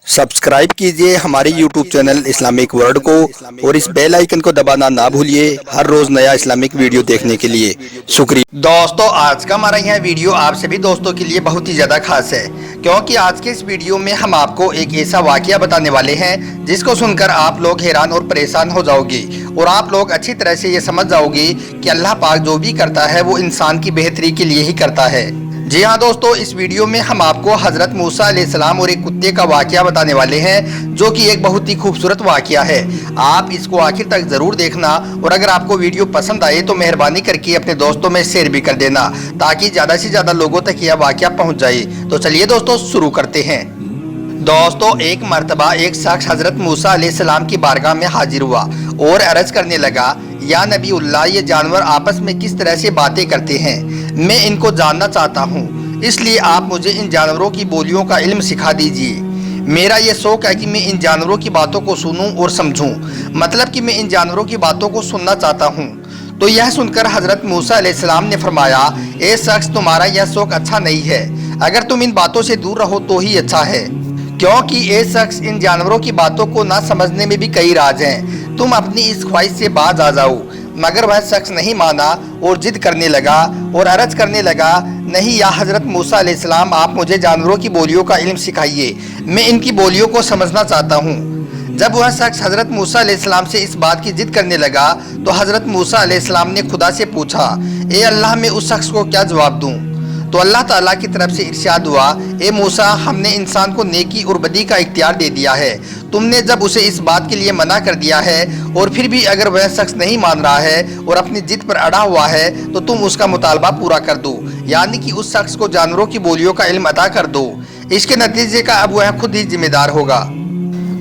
Subscribe कीजिए हमारे YouTube channel Islamic world को और इस बेल आइकन को दबाना ना भूलिए हर रोज नया इस्लामिक वीडियो देखने के लिए शुक्रिया। दोस्तों, आज का हमारा यह वीडियो आप सभी दोस्तों के लिए बहुत ही ज़्यादा खास है, क्योंकि आज के इस वीडियो में हम आपको एक ऐसा वाकया बताने वाले हैं जिसको सुनकर आप लोग हैरान और परेशान हो जाओगे और आप लोग अच्छी तरह से ये समझ जाओगे कि अल्लाह पाक जो भी करता है वो इंसान की बेहतरी के लिए ही करता है। जी हाँ दोस्तों, इस वीडियो में हम आपको हज़रत मूसा अलैहिस्सलाम और एक कुत्ते का वाकया बताने वाले हैं, जो कि एक बहुत ही खूबसूरत वाकया है। आप इसको आखिर तक ज़रूर देखना और अगर आपको वीडियो पसंद आए तो मेहरबानी करके अपने दोस्तों में शेयर भी कर देना, ताकि ज़्यादा से ज़्यादा लोगों तक यह वाकया पहुँच जाए। तो चलिए दोस्तों शुरू करते हैं। दोस्तों, एक मर्तबा एक शख्स हज़रत मूसा अलैहिस्सलाम की बारगाह में हाजिर हुआ और अर्ज करने लगा, या नबीउल्लाह, ये जानवर आपस में किस तरह से बातें करते हैं, मैं इनको जानना चाहता हूँ, इसलिए आप मुझे इन जानवरों की बोलियों का इल्म सिखा दीजिए। मेरा ये शौक है कि मैं इन जानवरों की बातों को सुनूं और समझूं, मतलब कि मैं इन जानवरों की बातों को सुनना चाहता हूँ। तो यह सुनकर हज़रत मूसा अलैहिस्सलाम ने फरमाया, ए शख्स, तुम्हारा यह शौक अच्छा नहीं है, अगर तुम इन बातों से दूर रहो तो ही अच्छा है, क्योंकि ए शख्स, इन जानवरों की बातों को ना समझने में भी कई राज हैं, तुम अपनी इस ख्वाहिश से बाज आ जाओ। मगर वह शख्स नहीं माना और जिद करने लगा और अर्ज करने लगा, नहीं या हज़रत मूसा अलैहिस्सलाम, आप मुझे जानवरों की बोलियों का इल्म सिखाइए, मैं इनकी बोलियों को समझना चाहता हूँ। जब वह शख्स हज़रत मूसा अलैहिस्सलाम से इस बात की जिद करने लगा तो हज़रत मूसा अलैहिस्सलाम ने खुदा से पूछा, ए अल्लाह, मैं उस शख्स को क्या जवाब दूँ? तो अल्लाह ताला की तरफ से इरशाद हुआ, ए मूसा, हमने इंसान को नेकी और बदी का इख्तियार दे दिया है, तुमने जब उसे इस बात के लिए मना कर दिया है और फिर भी अगर वह शख्स नहीं मान रहा है और अपनी जिद पर अड़ा हुआ है तो तुम उसका मुतालबा पूरा कर दो, यानी कि उस शख्स को जानवरों की बोलियों का इल्म अता कर दो। इसके नतीजे का अब वह खुद ही जिम्मेदार होगा।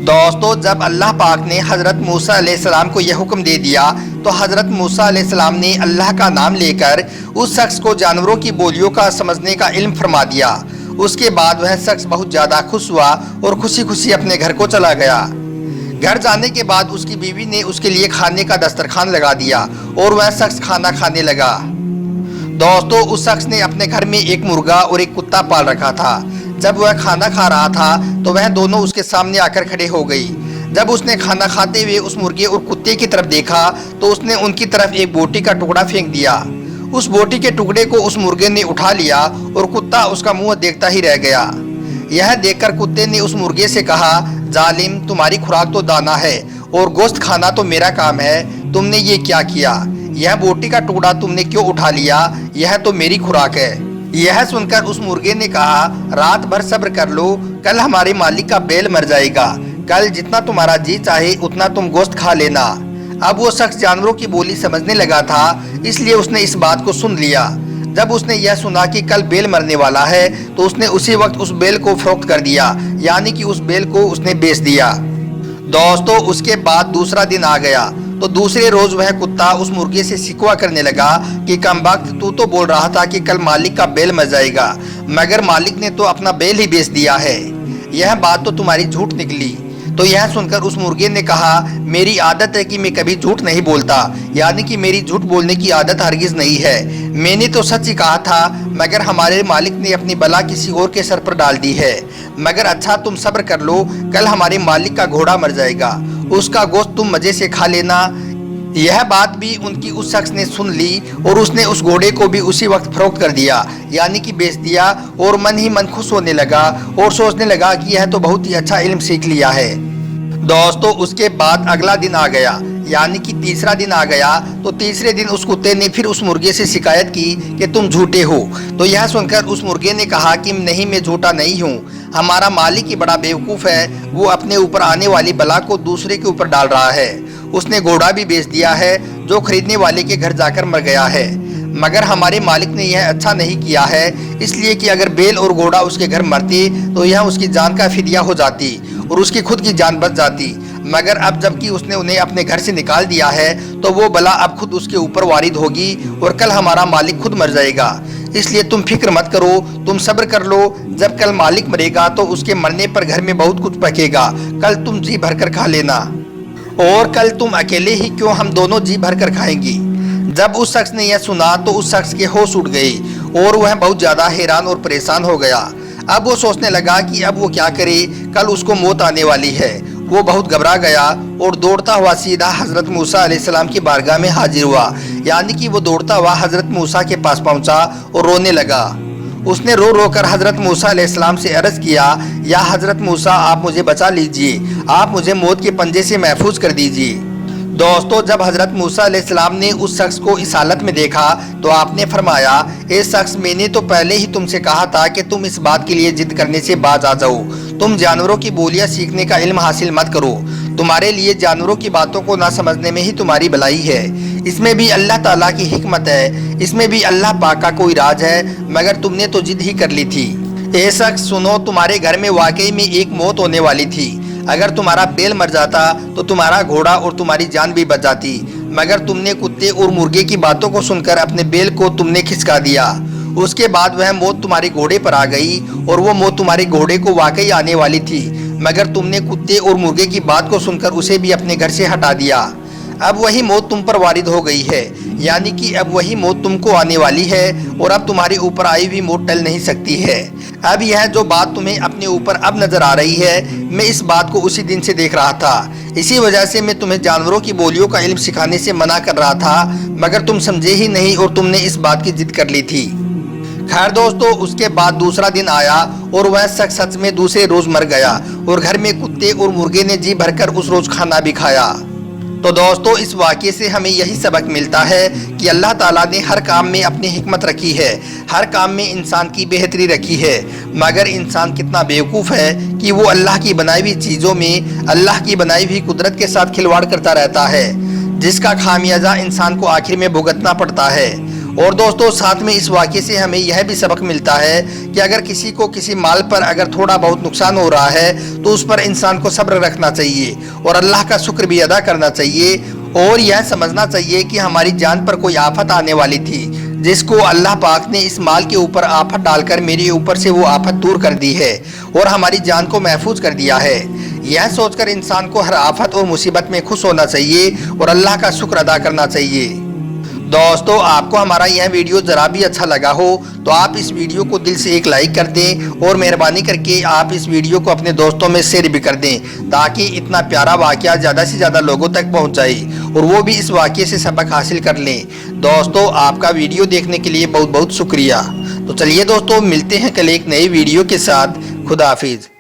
दोस्तों, जब अल्लाह पाक ने हज़रत मूसा अलैहिस्सलाम को यह हुक्म दे दिया तो हज़रत मूसा अलैहिस्सलाम ने अल्लाह का नाम लेकर उस शख्स को जानवरों की बोलियों का समझने का इल्म फरमा दिया। उसके बाद वह शख्स बहुत ज़्यादा खुश हुआ और खुशी खुशी अपने घर को चला गया। घर जाने के बाद उसकी बीवी ने उसके लिए खाने का दस्तरखान लगा दिया और वह शख्स खाना खाने लगा। दोस्तों, उस शख्स ने अपने घर में एक मुर्गा और एक कुत्ता पाल रखा था। जब वह खाना खा रहा था तो वह दोनों उसके सामने आकर खड़े हो गई। जब उसने खाना खाते हुए उस मुर्गे और कुत्ते की तरफ देखा तो उसने उनकी तरफ एक बोटी का टुकड़ा फेंक दिया। उस बोटी के टुकड़े को उस मुर्गे ने उठा लिया और कुत्ता उसका मुंह देखता ही रह गया। यह देखकर कुत्ते ने उस मुर्गे से कहा, जालिम, तुम्हारी खुराक तो दाना है और गोश्त खाना तो मेरा काम है, तुमने ये क्या किया? यह बोटी का टुकड़ा तुमने क्यों उठा लिया? यह तो मेरी खुराक है। यह सुनकर उस मुर्गे ने कहा, रात भर सब्र कर लो, कल हमारे मालिक का बैल मर जाएगा, कल जितना तुम्हारा जी चाहे उतना तुम गोश्त खा लेना। अब वो शख्स जानवरों की बोली समझने लगा था, इसलिए उसने इस बात को सुन लिया। जब उसने यह सुना कि कल बैल मरने वाला है तो उसने उसी वक्त उस बैल को फरोख्त कर दिया, यानी कि उस बैल को उसने बेच दिया। दोस्तों, उसके बाद दूसरा दिन आ गया तो दूसरे रोज वह कुत्ता उस मुर्गे से शिकवा करने लगा कि कमबख्त, तू तो बोल रहा था कि कल मालिक का बैल मर जाएगा, मगर मालिक ने तो अपना बैल ही बेच दिया है, यह बात तो तुम्हारी झूठ निकली। तो यह सुनकर उस मुर्गे ने कहा, मेरी आदत है कि मैं कभी झूठ नहीं बोलता, यानी कि मेरी झूठ बोलने की आदत हरगिज नहीं है, मैंने तो सच ही कहा था, मगर हमारे मालिक ने अपनी बला किसी और के सर पर डाल दी है। मगर अच्छा, तुम सब्र कर लो, कल हमारे मालिक का घोड़ा मर जाएगा, उसका गोश्त तुम मजे से खा लेना। यह बात भी उनकी उस शख्स ने सुन ली और उसने उस घोड़े को भी उसी वक्त फरोख्त कर दिया, यानी कि बेच दिया, और मन ही मन खुश होने लगा और सोचने लगा कि यह तो बहुत ही अच्छा इल्म सीख लिया है। दोस्तों, उसके बाद अगला दिन आ गया, यानी कि तीसरा दिन आ गया तो तीसरे दिन उस कुत्ते ने फिर उस मुर्गे से शिकायत की कि तुम झूठे हो। तो यह सुनकर उस मुर्गे ने कहा कि नहीं, मैं झूठा नहीं हूँ, हमारा मालिक ही बड़ा बेवकूफ़ है, वो अपने ऊपर आने वाली बला को दूसरे के ऊपर डाल रहा है, उसने घोड़ा भी बेच दिया है जो खरीदने वाले के घर जाकर मर गया है, मगर हमारे मालिक ने यह अच्छा नहीं किया है, इसलिए कि अगर बैल और घोड़ा उसके घर मरती तो यह उसकी जान का फिदिया हो जाती और उसकी खुद की जान बच जाती, मगर अब जबकि उसने उन्हें अपने घर से निकाल दिया है तो वो बला अब खुद उसके ऊपर वारिद होगी और कल हमारा मालिक खुद मर जाएगा। इसलिए तुम फिक्र मत करो, तुम सब्र कर लो, जब कल मालिक मरेगा तो उसके मरने पर घर में बहुत कुछ पकेगा, कल तुम जी भर कर खा लेना, और कल तुम अकेले ही क्यों, हम दोनों जी भर कर खाएंगी। जब उस शख्स ने यह सुना तो उस शख्स के होश उड़ गए और वह बहुत ज़्यादा हैरान और परेशान हो गया। اب وہ سوچنے لگا کہ اب وہ کیا کرے، کل اس کو موت آنے والی ہے۔ وہ بہت گھبرا گیا اور دوڑتا ہوا سیدھا حضرت موسیٰ علیہ السلام کی بارگاہ میں حاضر ہوا، یعنی کہ وہ دوڑتا ہوا حضرت موسیٰ کے پاس پہنچا اور رونے لگا۔ اس نے رو رو کر حضرت موسیٰ علیہ السلام سے عرض کیا، یا حضرت موسیٰ آپ مجھے بچا لیجئے، آپ مجھے موت کے پنجے سے محفوظ کر دیجئے۔ دوستو، جب حضرت موسیٰ علیہ السلام نے اس شخص کو اس حالت میں دیکھا تو آپ نے فرمایا، اے شخص، میں نے تو پہلے ہی تم سے کہا تھا کہ تم اس بات کے لیے ضد کرنے سے باز آ جاؤ، تم جانوروں کی بولیاں سیکھنے کا علم حاصل مت کرو، تمہارے لیے جانوروں کی باتوں کو نہ سمجھنے میں ہی تمہاری بھلائی ہے، اس میں بھی اللہ تعالیٰ کی حکمت ہے، اس میں بھی اللہ پاک کا کوئی راز ہے، مگر تم نے تو ضد ہی کر لی تھی۔ اے شخص سنو، تمہارے گھر میں واقعی میں ایک موت ہونے والی تھی، اگر تمہارا بیل مر جاتا تو تمہارا گھوڑا اور تمہاری جان بھی بچ جاتی، مگر تم نے کتے اور مرغے کی باتوں کو سن کر اپنے بیل کو تم نے کھسکا دیا، اس کے بعد وہ موت تمہارے گھوڑے پر آ گئی، اور وہ موت تمہارے گھوڑے کو واقعی آنے والی تھی، مگر تم نے کتے اور مرغے کی بات کو سن کر اسے بھی اپنے گھر سے ہٹا دیا۔ اب وہی موت تم پر وارد ہو گئی ہے، یعنی کہ اب وہی موت تم کو آنے والی ہے، اور اب تمہارے اوپر آئی ہوئی موت ٹل نہیں سکتی ہے۔ اب یہ جو بات تمہیں اپنے اوپر اب نظر آ رہی ہے، میں اس بات کو اسی دن سے دیکھ رہا تھا، اسی وجہ سے میں تمہیں جانوروں کی بولیوں کا علم سکھانے سے منع کر رہا تھا، مگر تم سمجھے ہی نہیں اور تم نے اس بات کی ضد کر لی تھی۔ خیر دوستو، اس کے بعد دوسرا دن آیا اور وہ شخص سچ میں دوسرے روز مر گیا، اور گھر میں کتے اور مرغے نے جی بھر کر اس روز کھانا بھی کھایا۔ تو دوستو، اس واقعے سے ہمیں یہی سبق ملتا ہے کہ اللہ تعالیٰ نے ہر کام میں اپنی حکمت رکھی ہے، ہر کام میں انسان کی بہتری رکھی ہے، مگر انسان کتنا بیوقوف ہے کہ وہ اللہ کی بنائی ہوئی چیزوں میں اللہ کی بنائی ہوئی قدرت کے ساتھ کھلواڑ کرتا رہتا ہے، جس کا خامیازہ انسان کو آخر میں بھگتنا پڑتا ہے۔ اور دوستو، ساتھ میں اس واقعے سے ہمیں یہ بھی سبق ملتا ہے کہ اگر کسی کو کسی مال پر اگر تھوڑا بہت نقصان ہو رہا ہے تو اس پر انسان کو صبر رکھنا چاہیے اور اللہ کا شکر بھی ادا کرنا چاہیے، اور یہ سمجھنا چاہیے کہ ہماری جان پر کوئی آفت آنے والی تھی، جس کو اللہ پاک نے اس مال کے اوپر آفت ڈال کر میرے اوپر سے وہ آفت دور کر دی ہے اور ہماری جان کو محفوظ کر دیا ہے۔ یہ سوچ کر انسان کو ہر آفت اور مصیبت میں خوش ہونا چاہیے اور اللہ کا شکر ادا کرنا چاہیے۔ دوستو، آپ کو ہمارا یہ ویڈیو ذرا بھی اچھا لگا ہو تو آپ اس ویڈیو کو دل سے ایک لائک کر دیں، اور مہربانی کر کے آپ اس ویڈیو کو اپنے دوستوں میں شیئر بھی کر دیں، تاکہ اتنا پیارا واقعہ زیادہ سے زیادہ لوگوں تک پہنچ جائے اور وہ بھی اس واقعے سے سبق حاصل کر لیں۔ دوستو، آپ کا ویڈیو دیکھنے کے لیے بہت بہت شکریہ۔ تو چلیے دوستو، ملتے ہیں کل ایک نئے ویڈیو کے ساتھ۔ خدا حافظ۔